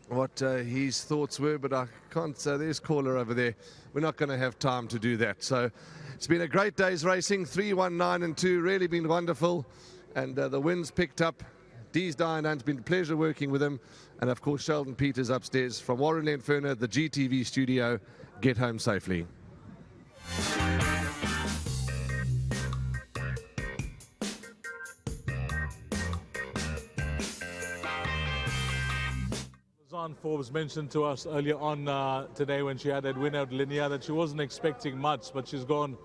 what his thoughts were, but I can't say. There's caller over there. We're not going to have time to do that. So it's been a great day's racing. 3, 1, 9 and 2, really been wonderful. And the wins picked up. Dee's Diane, it's been a pleasure working with him. And of course, Shelton Peters upstairs from Warren Lenferner, the GTV studio. Get home safely. Forbes mentioned to us earlier on today when she had that win at Linear that she wasn't expecting much, but she's gone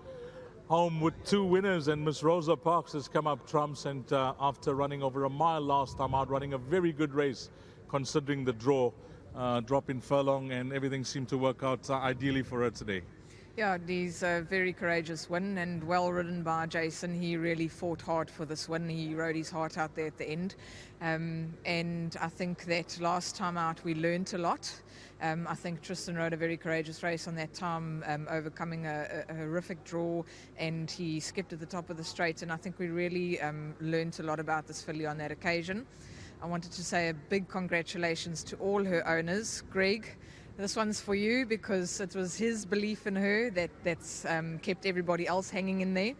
home with 2 winners, and Miss Rosa Parks has come up trumps, and after running over a mile last time out, running a very good race considering the drop in furlong, and everything seemed to work out ideally for her today. Yeah, he's a very courageous win and well ridden by Jason. He really fought hard for this win. He rode his heart out there at the end. And I think that last time out we learned a lot. I think Tristan rode a very courageous race on that time, overcoming a horrific draw, and he skipped at the top of the straight. And I think we really learned a lot about this filly on that occasion. I wanted to say a big congratulations to all her owners. Greg, this one's for you because it was his belief in her that's kept everybody else hanging in there.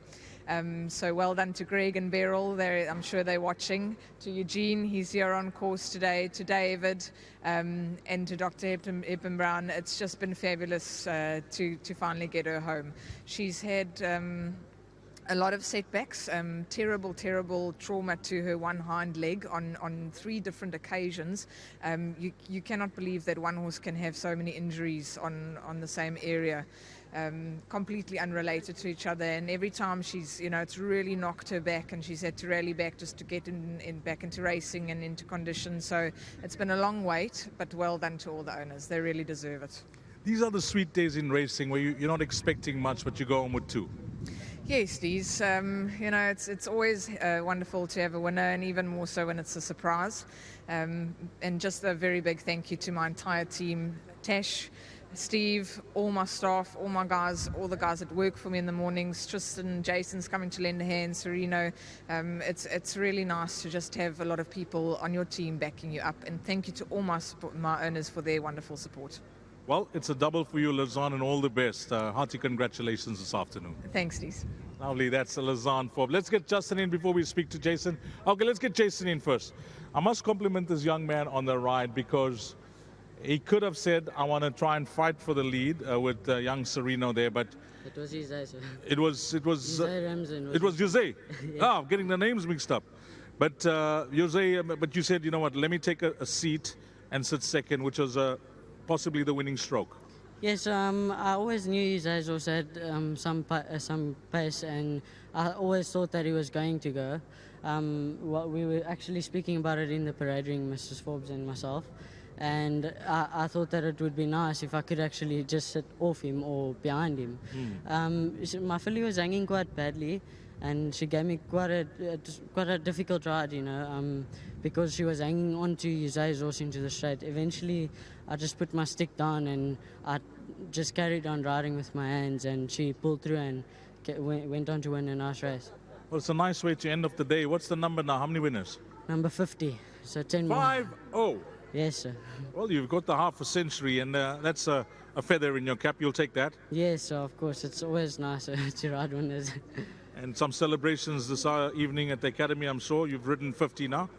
So well done to Greg and Beryl. I'm sure they're watching. To Eugene, he's here on course today. To David and to Dr. Hepburn Brown. It's just been fabulous to finally get her home. She's had a lot of setbacks, terrible trauma to her one hind leg on 3 different occasions. You cannot believe that one horse can have so many injuries on the same area, completely unrelated to each other. And every time it's really knocked her back, and she's had to rally back just to get back into racing and into condition. So it's been a long wait, but well done to all the owners. They really deserve it. These are the sweet days in racing where you're not expecting much, but you go home with 2. Yes, Dees. It's always wonderful to have a winner, and even more so when it's a surprise. And just a very big thank you to my entire team, Tash, Steve, all my staff, all my guys, all the guys that work for me in the mornings. Tristan, Jason's coming to lend a hand, Sereno. It's really nice to just have a lot of people on your team backing you up. And thank you to all my owners for their wonderful support. Well, it's a double for you, Lazan, and all the best. Hearty congratulations this afternoon. Thanks, Dees. Lovely, that's Lazan Forbes. Let's get Justin in before we speak to Jason. Okay, let's get Jason in first. I must compliment this young man on the ride because he could have said, I want to try and fight for the lead with young Sereno there, but it was Jose, sir. It was Ramsden. It was Jose. Yeah. I'm getting the names mixed up. But Jose, but you said, you know what, let me take a seat and sit second, which was possibly the winning stroke. Yes, I always knew Jose also had some pace, and I always thought that he was going to go. We were actually speaking about it in the parade ring, Mrs. Forbes and myself. And I thought that it would be nice if I could actually just sit off him or behind him. My filly was hanging quite badly, and she gave me quite a difficult ride, because she was hanging on to Jose's horse into the straight. Eventually, I just put my stick down and I just carried on riding with my hands, and she pulled through and went on to win a nice race. Well, it's a nice way to end of the day. What's the number now? How many winners? Number 50, so 10 more. 5-0. Yes, sir. Well, you've got the half a century, and that's a feather in your cap. You'll take that. Yes, so of course. It's always nice to ride winners. And some celebrations this evening at the Academy, I'm sure. You've ridden 50 now.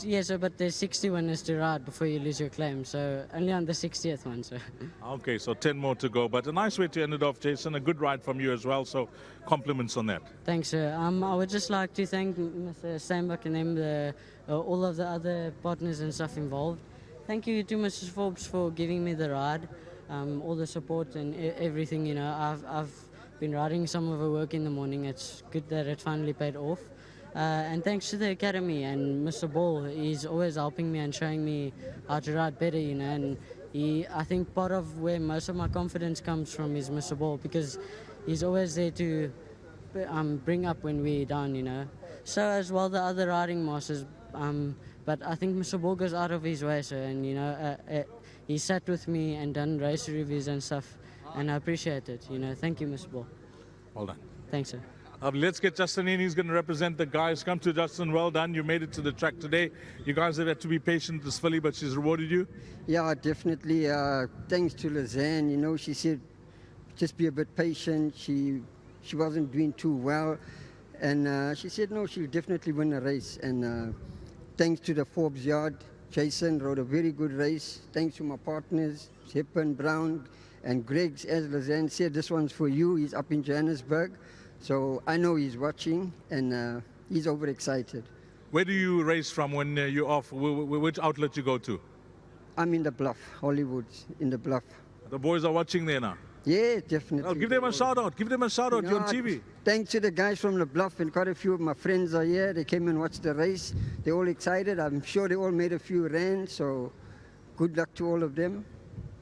Yes, sir, but there's 60 winners to ride before you lose your claim, so only on the 60th one, sir. Okay, so 10 more to go. But a nice way to end it off, Jason. A good ride from you as well, so compliments on that. Thanks, sir. I would just like to thank Mr. Steinbach and them, all of the other partners and stuff involved. Thank you to Mrs. Forbes for giving me the ride, all the support and everything. I've been riding some of her work in the morning. It's good that it finally paid off. And thanks to the Academy and Mr. Ball, he's always helping me and showing me how to ride better, and I think part of where most of my confidence comes from is Mr. Ball, because he's always there to bring up when we're down, So as well the other riding masters, but I think Mr. Ball goes out of his way, sir, and he sat with me and done race reviews and stuff, and I appreciate it, Thank you, Mr. Ball. Well done. Thanks, sir. Let's get Justin in. He's going to represent the guys. Come to Justin. Well done. You made it to the track today. You guys have had to be patient with this filly, but she's rewarded you. Yeah, definitely. Thanks to Lizanne. You know, she said, just be a bit patient. She wasn't doing too well. And she said, no, she'll definitely win the race. And thanks to the Forbes yard, Jason rode a very good race. Thanks to my partners, Shelton, Brown, and Greg's. As Lizanne said, this one's for you. He's up in Johannesburg. So I know he's watching, and he's overexcited. Where do you race from when you're off? Which outlet you go to? I'm in the Bluff, Hollywood, in the Bluff. The boys are watching there now. Yeah, definitely. Well, give them a shout out. Give them a shout out. You're on TV. Thanks to the guys from the Bluff, and quite a few of my friends are here. They came and watched the race. They're all excited. I'm sure they all made a few rands. So good luck to all of them.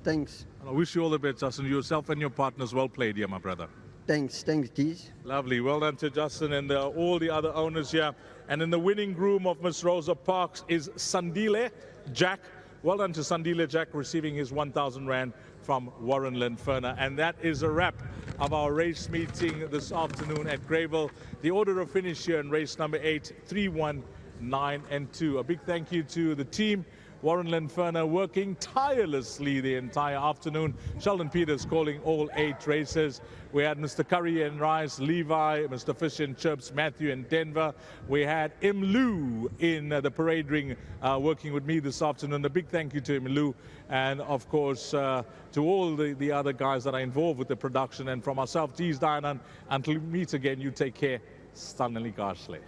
Thanks. I wish you all the best, Justin. Yourself and your partners, well played here, my brother. Thanks, Dees. Lovely. Well done to Justin and all the other owners here. And in the winning groom of Miss Rosa Parks is Sandile Jack. Well done to Sandile Jack, receiving his 1,000 Rand from Warren Linferner. And that is a wrap of our race meeting this afternoon at Greyville. The order of finish here in race number 8, 3, 1, 9, and 2. A big thank you to the team. Warren Linferner working tirelessly the entire afternoon. Shelton Peters calling all 8 races. We had Mr. Curry and Rice, Levi, Mr. Fish and Chips, Matthew and Denver. We had Imlu in the parade ring working with me this afternoon. A big thank you to Imlu, and of course to all the other guys that are involved with the production. And from myself, Dees Dianan, until we meet again, you take care. Stanley Garshley.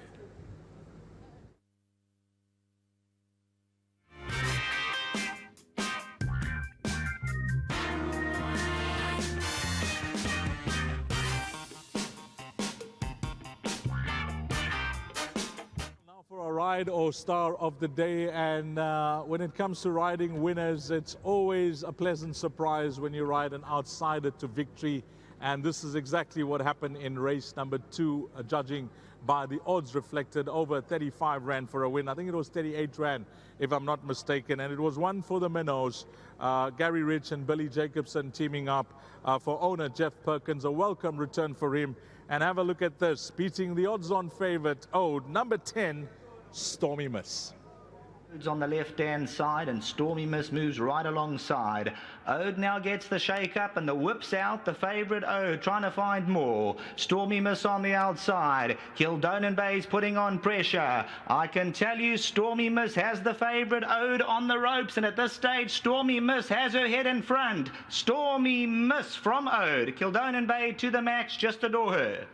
Ride or star of the day, and when it comes to riding winners, it's always a pleasant surprise when you ride an outsider to victory, and this is exactly what happened in race number 2, judging by the odds reflected, over 35 Rand for a win. I think it was 38 Rand if I'm not mistaken, and it was one for the minnows. Gary Rich and Billy Jacobson teaming up for owner Jeff Perkins. A welcome return for him, and have a look at this, beating the odds-on favorite Ode, number 10, Stormy Miss. On the left-hand side, and Stormy Miss moves right alongside. Ode now gets the shake-up and the whips out the favourite Ode, trying to find more. Stormy Miss on the outside. Kildonan Bay's putting on pressure. I can tell you Stormy Miss has the favourite Ode on the ropes, and at this stage Stormy Miss has her head in front. Stormy Miss from Ode. Kildonan Bay to the max, just adore her.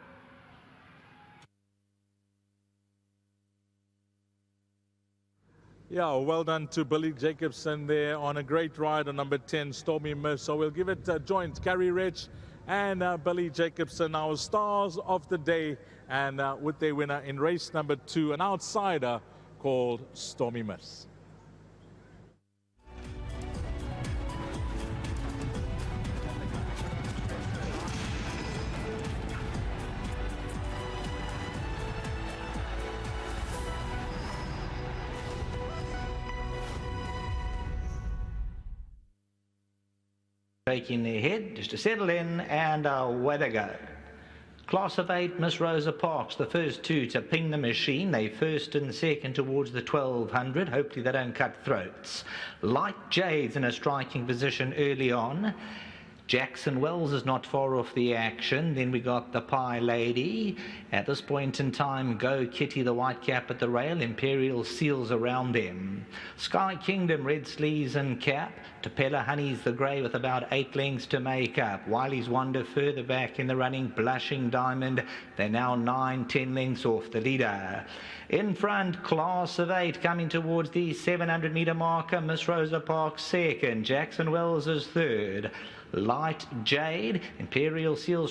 Yeah, well done to Billy Jacobson there on a great ride on number 10, Stormy Miss. So we'll give it a joint. Gary Rich and Billy Jacobson, our stars of the day, and with their winner in race number 2, an outsider called Stormy Miss. Shaking their head just to settle in, and away they go. Class of 8, Miss Rosa Parks, the first 2 to ping the machine. They first and second towards the 1200. Hopefully they don't cut throats. Light Jades in a striking position early on. Jackson Wells is not far off the action. Then we got the Pie Lady. At this point in time, Go Kitty, the white cap at the rail. Imperial Seals around them. Sky Kingdom, red sleeves and cap. Tapella Honey's the grey with about 8 lengths to make up. Wiley's Wonder further back in the running. Blushing Diamond, they're now 9-10 lengths off the leader. In front, Class of 8 coming towards the 700 metre marker. Miss Rosa Parks second. Jackson Wells is third. Light Jade, Imperial Seals